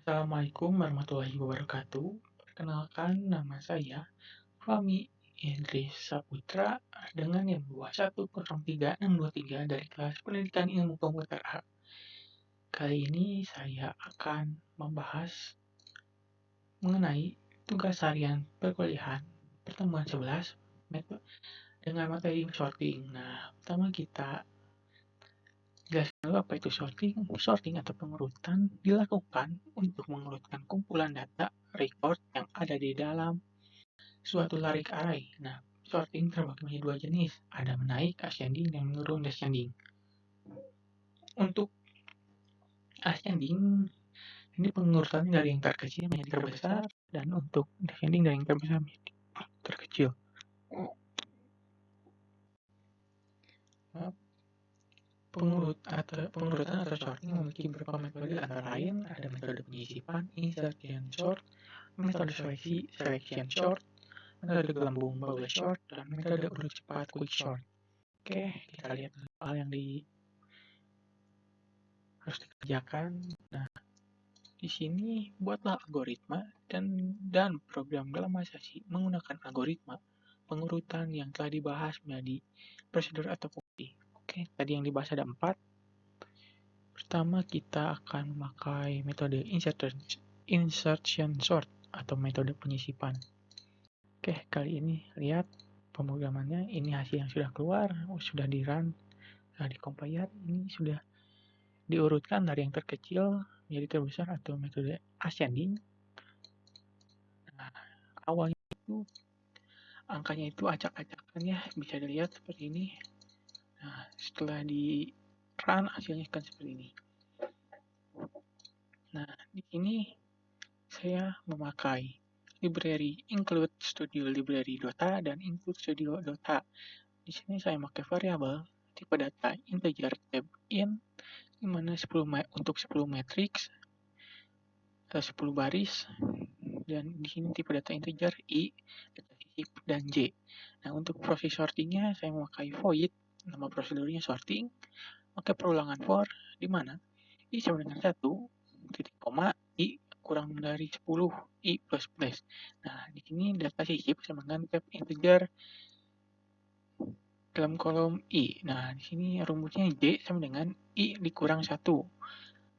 Assalamualaikum warahmatullahi wabarakatuh. Perkenalkan, nama saya Fahmi Idris Saputra dengan NIM 2103623 dari kelas Pendidikan Ilmu Komputer A. Kali ini saya akan membahas mengenai tugas harian perkuliahan pertemuan 11 dengan materi sorting. Nah, pertama kita jelaskan dulu apa itu sorting. Sorting atau pengurutan dilakukan untuk mengurutkan kumpulan data record yang ada di dalam suatu larik array. Nah, sorting terbagi menjadi dua jenis, ada menaik ascending dan menurun descending. Untuk ascending ini pengurutan dari yang terkecil menjadi terbesar, dan untuk descending dari yang terbesar menjadi terkecil. Pengurutan atau sorting memiliki beberapa metode, antara lain ada metode penyisipan, insert and sort, metode selection sort, metode gelembung bubble sort, dan metode urut cepat quick sort. Oke, kita lihat hal yang harus dikerjakan. Nah, di sini buatlah algoritma dan program dalam bahasa C menggunakan algoritma pengurutan yang telah dibahas menjadi prosedur atau fungsi. Oke, tadi yang dibahas ada 4. Pertama, kita akan memakai metode insertion sort atau metode penyisipan. Oke, kali ini lihat pemrogramannya. Ini hasil yang sudah keluar, sudah di-run, sudah di-compile. Ini sudah diurutkan dari yang terkecil menjadi terbesar atau metode ascending. Nah, awalnya itu angkanya itu acak-acakan ya, bisa dilihat seperti ini. Nah, setelah di-run hasilnya akan seperti ini. Nah, di sini saya memakai library include studio library Dota dan include studio Dota. Di sini saya memakai variabel tipe data integer tab in, di mana untuk 10 matrix atau 10 baris, dan di sini tipe data integer i, data sisip, dan j. Nah, untuk proses sortingnya saya memakai void, nama prosedurnya sorting, pakai perulangan for, di mana i sama dengan 1, titik koma, i kurang dari 10, i plus plus. Nah, di sini data sisip sama dengan tab integer dalam kolom i. Nah, di sini rumusnya j sama dengan i dikurang 1.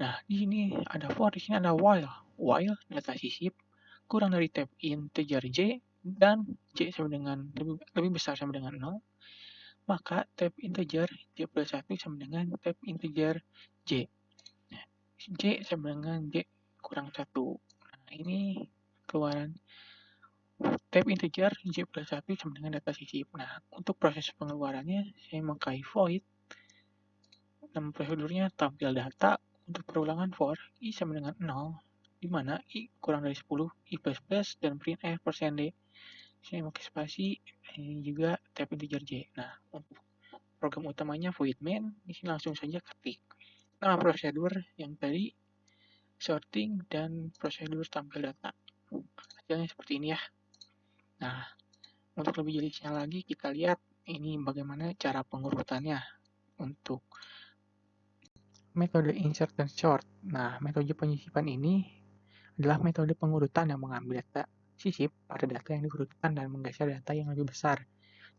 Nah, di sini ada for, di sini ada while. While data sisip kurang dari tab integer j dan j sama dengan lebih besar sama dengan 0, maka tab integer j plus 1 sama dengan tab integer j. J sama dengan j kurang 1. Nah, ini keluaran tab integer j plus 1 sama dengan data sisip. Nah, untuk proses pengeluarannya saya memakai void. Nama prosedurnya tampil data. Untuk perulangan for i sama dengan 0, di mana i kurang dari 10, i plus plus, dan printf %d. Saya memakai spasi, ini juga tab integer j. Nah, untuk program utamanya void main, di sini langsung saja ketik nama prosedur yang tadi, sorting, dan prosedur tampil data. Hasilnya seperti ini ya. Nah, untuk lebih jelasnya lagi, kita lihat ini bagaimana cara pengurutannya untuk metode insert dan sort. Nah, metode penyisipan ini adalah metode pengurutan yang mengambil data sisip pada data yang diurutkan dan menggeser data yang lebih besar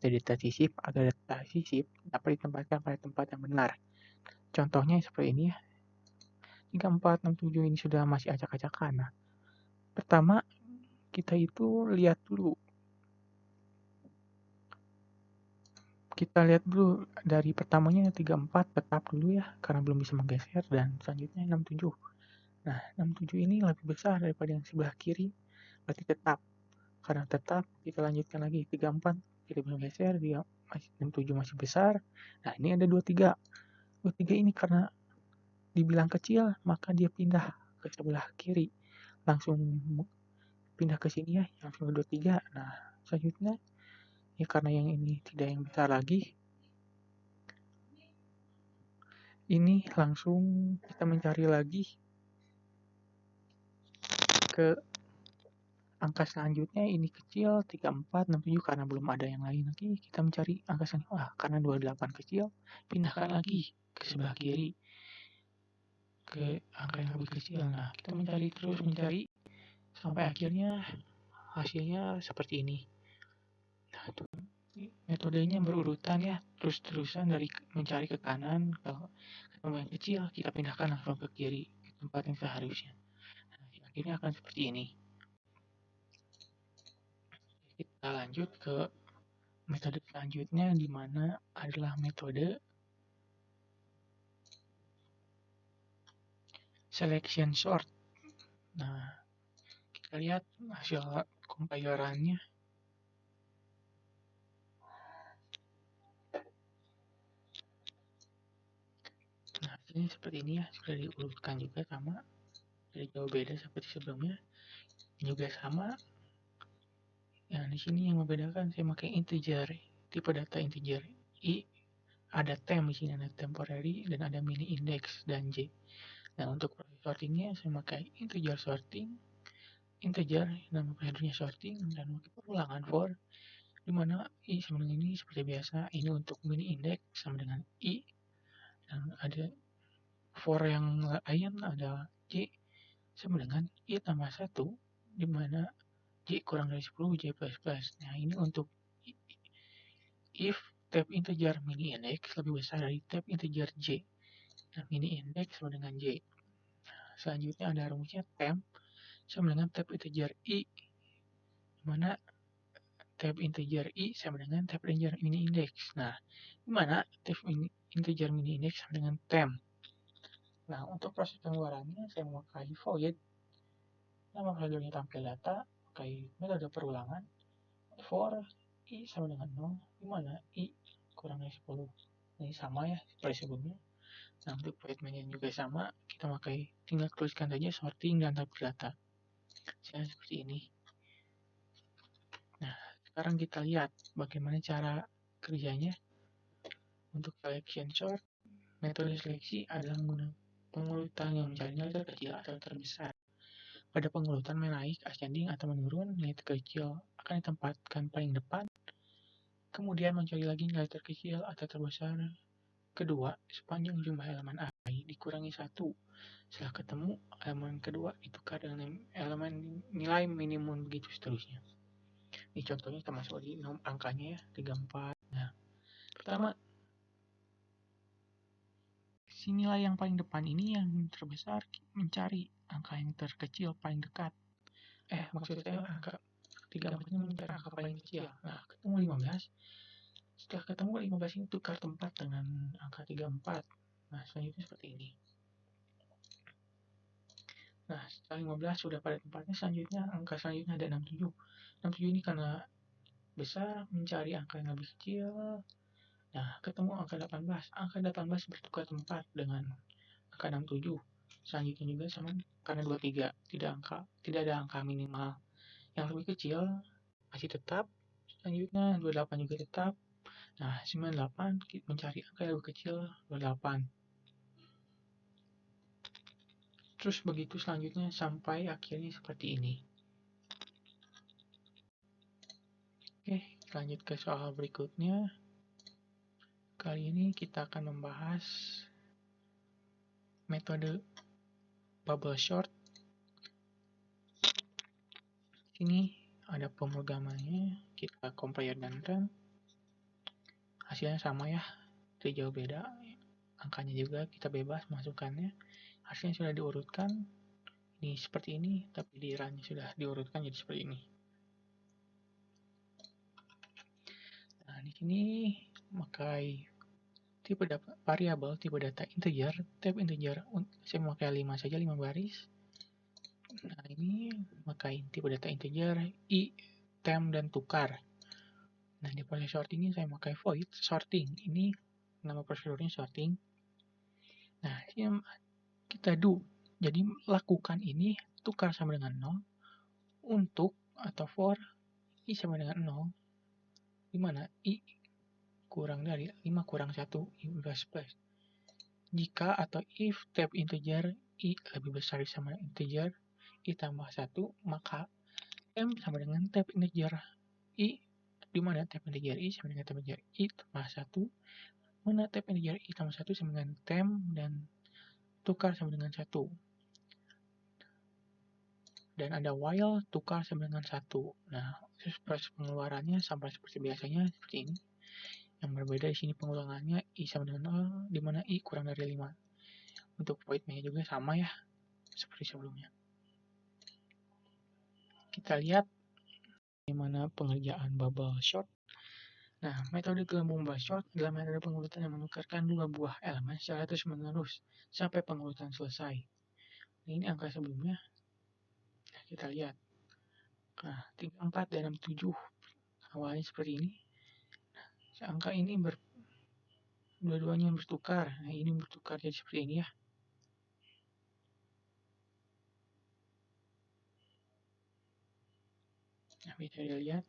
dari data sisip agar data sisip dapat ditempatkan pada tempat yang benar. Contohnya seperti ini ya. 3, 4, 6, 7 ini sudah masih acak-acakan. Nah, pertama kita itu lihat dulu. Kita lihat dulu dari pertamanya 3, 4 tetap dulu ya, karena belum bisa menggeser, dan selanjutnya 6, 7. Nah, 6, 7 ini lebih besar daripada yang sebelah kiri, berarti tetap. Karena tetap, kita lanjutkan lagi 3, 4, kita belum geser, 6, 7 masih besar. Nah, ini ada 2, 3. 2, 3 ini karena dibilang kecil, maka dia pindah ke sebelah kiri. Langsung pindah ke sini ya, langsung ke 2, 3. Nah, selanjutnya ya karena yang ini tidak yang besar lagi, ini langsung kita mencari lagi ke angka selanjutnya. Ini kecil, 3, 4, 6, 7 karena belum ada yang lain lagi, kita mencari angka selanjutnya. Karena 28 kecil, pindahkan lagi ke sebelah kiri ke angka yang lebih kecil. Nah, kita mencari sampai akhirnya hasilnya seperti ini. Nah, itu metodenya berurutan ya, terus-terusan dari mencari ke kanan, kalau ketemu yang kecil kita pindahkan langsung ke kiri, ke tempat yang seharusnya. Nah, akhirnya akan seperti ini. Kita lanjut ke metode selanjutnya, di mana adalah metode selection sort. Nah, kita lihat hasil compilerannya. Nah, hasilnya seperti ini ya, sudah diurutkan juga sama, jadi jauh beda seperti sebelumnya. Juga sama. Nah, di sini yang membedakan saya pakai integer, tipe data integer i, ada temp di sini, ada temporary dan ada mini index dan j. Nah, untuk proses sortingnya saya pakai integer sorting, integer nama procedurnya sorting, dan pakai perulangan for, dimana i sama dengan ini seperti biasa. Ini untuk mini index sama dengan i, dan ada for yang lain, ada j sama dengan i tambah 1, dimana j kurang dari 10 j plus plus. Nah, ini untuk if tab integer mini index lebih besar dari tab integer j. Nah, mini index sama dengan j. Selanjutnya ada rumusnya temp sama dengan tab integer i, dimana tab integer i sama dengan tab integer mini index. Nah, dimana tab integer mini index sama dengan temp. Nah, untuk proses pengeluarannya saya memakai void, nama procedurnya tampil data, pakai metode perulangan, for i sama dengan 0, dimana i kurang dari 10. Ini sama ya seperti sebelumnya. Nah, untuk void-nya juga sama, kita tinggal tuliskan saja sorting dan tampil data. Misalnya seperti ini. Nah, sekarang kita lihat bagaimana cara kerjanya. Untuk selection sort, metode seleksi adalah menggunakan pengurutan yang mencari nilai terkecil atau terbesar. Pada pengurutan menaik, ascending atau menurun, nilai terkecil akan ditempatkan paling depan. Kemudian mencari lagi nilai terkecil atau terbesar kedua sepanjang jumlah elemen i dikurangi 1. Setelah ketemu, elemen kedua ditukar dengan elemen nilai minimum, begitu seterusnya. Ini contohnya kita masuk di angkanya ya, 34. Nah, pertama, si nilai yang paling depan ini yang terbesar mencari angka yang terkecil paling dekat. Maksud saya angka 34 ini mencari angka paling kecil. Nah, ketemu 15. Setelah ketemu 15 ini tukar tempat dengan angka 34. Nah, selanjutnya seperti ini. Nah, setelah 15 sudah pada tempatnya, selanjutnya angka selanjutnya ada 67. 67 ini karena besar mencari angka yang lebih kecil. Nah, ketemu angka 18. Angka 18 bertukar tempat dengan angka 67. Selanjutnya juga sama karena 23, tidak ada angka minimal yang lebih kecil, masih tetap. Selanjutnya 28 juga tetap. Nah, 98 mencari angka yang lebih kecil, 28. Terus begitu selanjutnya sampai akhirnya seperti ini. Oke, lanjut ke soal berikutnya. Kali ini kita akan membahas metode bubble sort. Ini ada pemrogramannya, kita compare dan run. Hasilnya sama ya, tidak jauh beda. Angkanya juga kita bebas masukkannya. Hasilnya sudah diurutkan. Ini seperti ini, tapi di runnya sudah diurutkan jadi seperti ini. Nah, di sini memakai tipe variabel tipe data integer, tab integer, saya memakai 5 saja, 5 baris. Nah, ini memakai tipe data integer, i, temp, dan tukar. Nah, di proses sorting ini saya memakai void sorting. Ini nama prosedurnya sorting. Nah, ini kita do. Jadi lakukan ini tukar sama dengan 0 untuk atau for i sama dengan 0, dimana i kurang dari 5 kurang 1 i plus plus. Jika atau if tab integer i lebih besar sama integer i tambah 1, maka temp sama dengan tab integer i, dimana tab integer i sama dengan tab integer i tambah 1, mana tab integer i tambah 1 sama dengan temp, dan tukar sama dengan 1. Dan ada while tukar sama dengan 1. Nah, proses pengeluarannya sama seperti biasanya seperti ini. Yang berbeda di sini pengulangannya I sama dengan 0, di mana I kurang dari 5. Untuk voidnya juga sama ya, seperti sebelumnya. Kita lihat bagaimana pengerjaan bubble sort. Nah, metode gelembung bubble sort adalah metode pengurutan yang menukarkan dua buah elemen secara terus-menerus sampai pengurutan selesai. Nah, ini angka sebelumnya. Nah, kita lihat. Nah, 3, 4, dan 6, 7 awalnya seperti ini. Nah, angka ini dua-duanya bertukar. Nah, ini bertukar jadi seperti ini ya. Nah, bisa dilihat.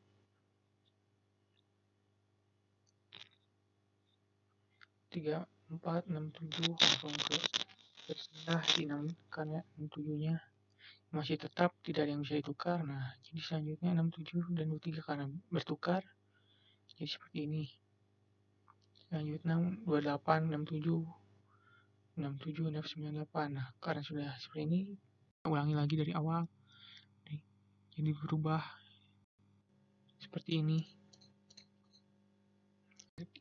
3, 4, 6, 7 langsung ke terserah di 6 karena 6, 7-nya masih tetap tidak ada yang bisa ditukar. Nah, jadi selanjutnya 6, 7 dan 23 karena bertukar jadi seperti ini. Selanjutnya 28, 67, 67, 98. Nah, karena sudah seperti ini, kita ulangi lagi dari awal. Jadi berubah seperti ini.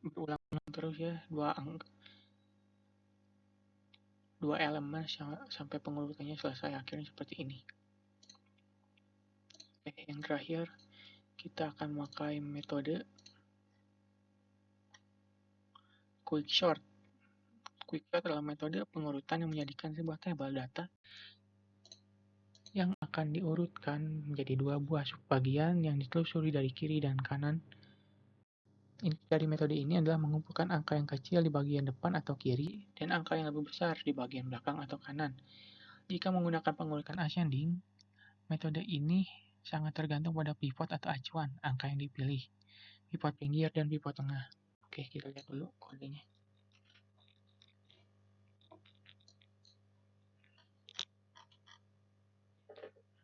Berulang-ulang terus ya, dua elemen sampai pengurutannya selesai, akhirnya seperti ini. Oke, yang terakhir kita akan memakai metode quicksort. Quicksort adalah metode pengurutan yang menjadikan sebuah tabel data yang akan diurutkan menjadi dua buah subbagian yang ditelusuri dari kiri dan kanan. Inti dari metode ini adalah mengumpulkan angka yang kecil di bagian depan atau kiri dan angka yang lebih besar di bagian belakang atau kanan. Jika menggunakan pengurutan ascending, metode ini sangat tergantung pada pivot atau acuan angka yang dipilih, pivot pinggir dan pivot tengah. Oke, kita lihat dulu kodenya.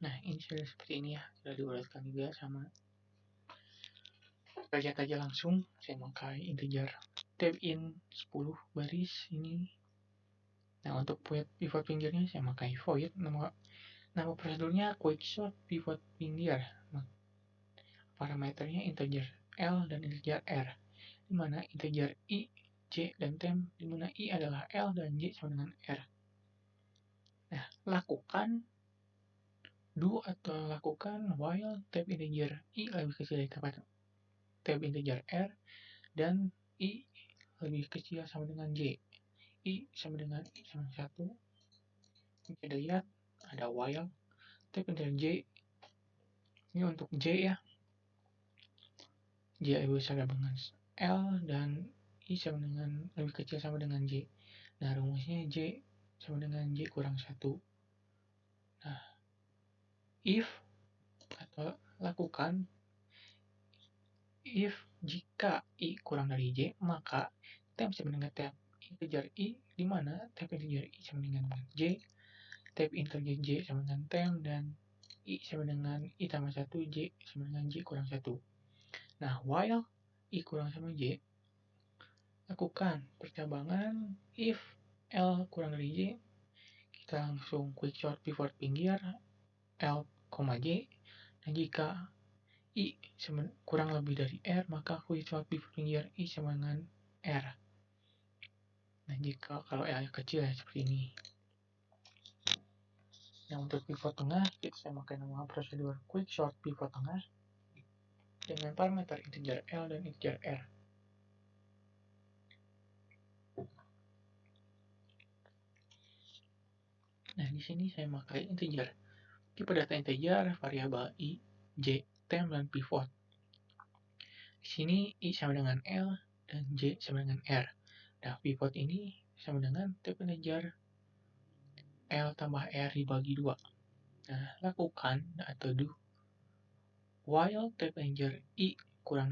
Nah, ini sudah seperti ini ya, sudah diurutkan juga sama. Kita lihat aja langsung, saya pakai integer tab in 10 baris ini. Nah, untuk pivot pinggirnya saya pakai void, nama prosedurnya quicksort pivot pinggir. Parameternya integer L dan integer R, di mana integer I, J, dan temp, di mana I adalah L dan J sama dengan R. Nah, lakukan do atau lakukan while tab integer I lebih kecil dari tab integer R dan I lebih kecil sama dengan J. I sama dengan I sama 1. Kita lihat ada while tab integer J. Ini untuk J ya. J lebih besar dengan L dan I sama dengan lebih kecil sama dengan J. Nah, rumusnya J sama dengan J kurang 1. Nah, if atau lakukan if jika I kurang dari J, maka temp sama dengan tab integer I, di mana tab integer I sama dengan J, tab integer J sama dengan temp, dan I sama dengan I tambah 1, J sama dengan J kurang 1. Nah, while I kurang sama J, lakukan percabangan if L kurang dari J, kita langsung quicksort pivot pinggir L, J, dan jika I kurang lebih dari R, maka quicksort pivot pinggir I sama dengan R. Nah, jika kalau L kecil ya seperti ini. Nah, untuk pivot tengah, saya pakai nama prosedur quicksort pivot tengah dengan parameter integer L dan integer R. Nah, di sini saya pakai integer. Tipe data integer, variabel I, J, temp, dan pivot. Di sini I sama dengan L dan J sama dengan R. Nah, pivot ini sama dengan tab integer L tambah R dibagi 2. Nah, lakukan atau do while tab integer I kurang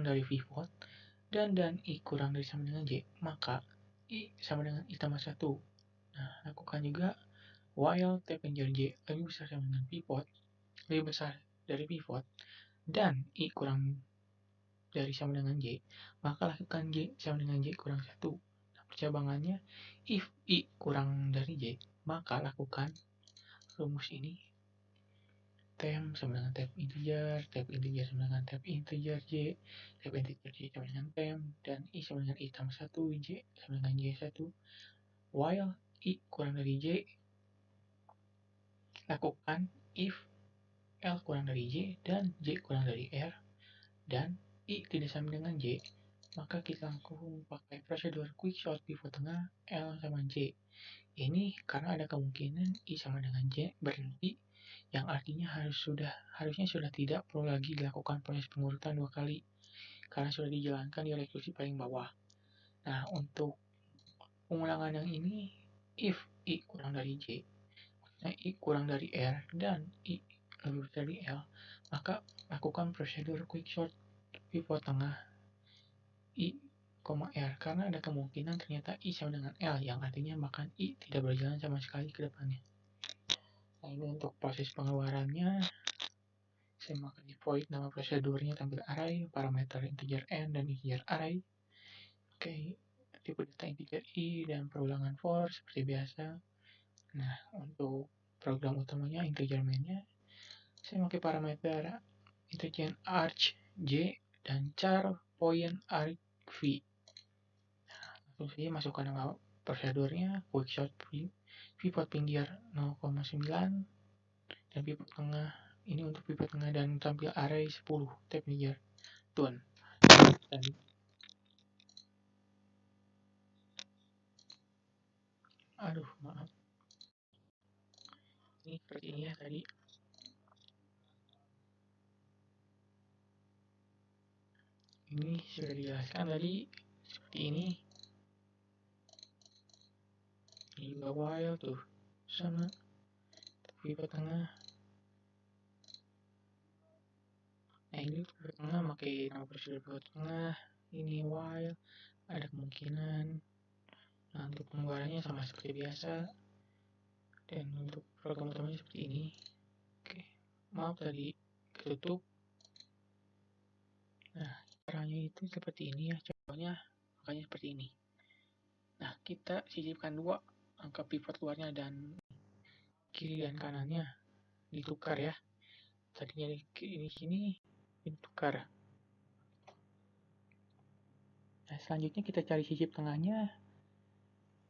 dari pivot dan I kurang dari sama dengan J, maka I sama dengan I tambah 1. Nah, lakukan juga while tab integer J lebih besar sama dengan pivot, lebih besar dari pivot, dan I kurang dari sama dengan J, maka lakukan J sama dengan J kurang 1. Nah, Cabangannya, if I kurang dari J, maka lakukan rumus ini. Temp sama dengan temp integer sama dengan temp integer J, temp integer J sama dengan temp, dan I sama dengan I tambah 1, J sama dengan J1. While I kurang dari J, lakukan if L kurang dari J dan J kurang dari R, dan I tidak sama dengan J, maka kita langsung pakai prosedur quicksort pivot tengah L sama J. Ini karena ada kemungkinan I sama dengan J berhenti, yang artinya harusnya sudah tidak perlu lagi dilakukan proses pengurutan 2 kali, karena sudah dijalankan di rekursi paling bawah. Nah, untuk pengulangan yang ini, if I kurang dari J, I kurang dari R, dan I lebih besar dari L, maka lakukan prosedur quicksort pivot tengah I, R, karena ada kemungkinan ternyata I sama dengan L, yang artinya bahkan I tidak berjalan sama sekali ke depannya. Nah, ini untuk proses pengeluarannya. Saya makan di void nama prosedurnya tampil array, parameter integer n dan integer array. Oke, tipe data integer I dan perulangan for seperti biasa. Nah, untuk program utamanya integer main-nya, saya pakai parameter integer arch J dan char point arch V. Langsung saja masukkan nama prosedurnya, quicksort pivot pinggir 0,9 dan pivot tengah. Ini untuk pivot tengah dan tampil array 10 tab integer done. Aduh, maaf. Ini seperti ini ya tadi. Ini sudah dijelaskan tadi seperti ini. Ini juga while tuh sama pivot tengah. Nah, ini pivot tengah pakai nama prosedur pivot tengah. Ini while, ada kemungkinan. Nah, untuk pengeluarannya sama seperti biasa. Dan untuk program utamanya seperti ini. Oke, maaf tadi ketutup. Nah, caranya itu seperti ini ya, contohnya makanya seperti ini. Nah, kita sisipkan dua angka pivot luarnya dan kiri dan kanannya ditukar ya. Tadinya di sini ditukar. Nah, selanjutnya kita cari sisip tengahnya.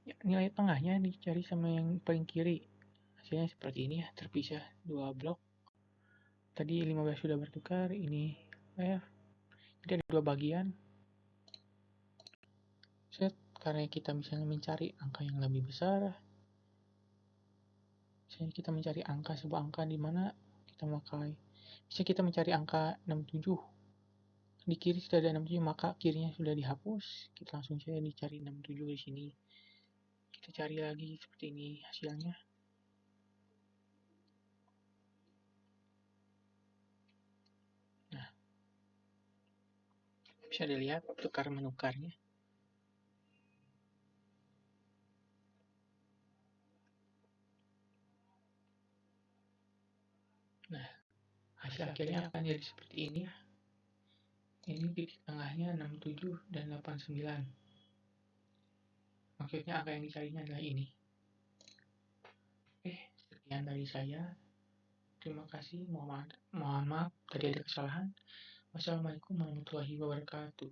Ya, nilai tengahnya dicari sama yang paling kiri. Hasilnya seperti ini ya, terpisah dua blok. Tadi 15 sudah bertukar, ini left. Jadi ada dua bagian. Set, karena kita misalnya mencari angka yang lebih besar. Misalnya kita mencari angka sebuah angka di mana kita pakai. Misalnya kita mencari angka 67. Di kiri sudah ada 67, maka kirinya sudah dihapus. Kita langsung saja dicari 67 di sini. Kita cari lagi seperti ini hasilnya. Nah, bisa dilihat tukar menukarnya. Nah, hasil akhirnya akan jadi seperti ini ya. Ini titik tengahnya 67 dan 89. Maksudnya angka yang dicarinya adalah ini. Oke, sekian dari saya. Terima kasih. Mohon maaf tadi ada kesalahan. Wassalamualaikum warahmatullahi wabarakatuh.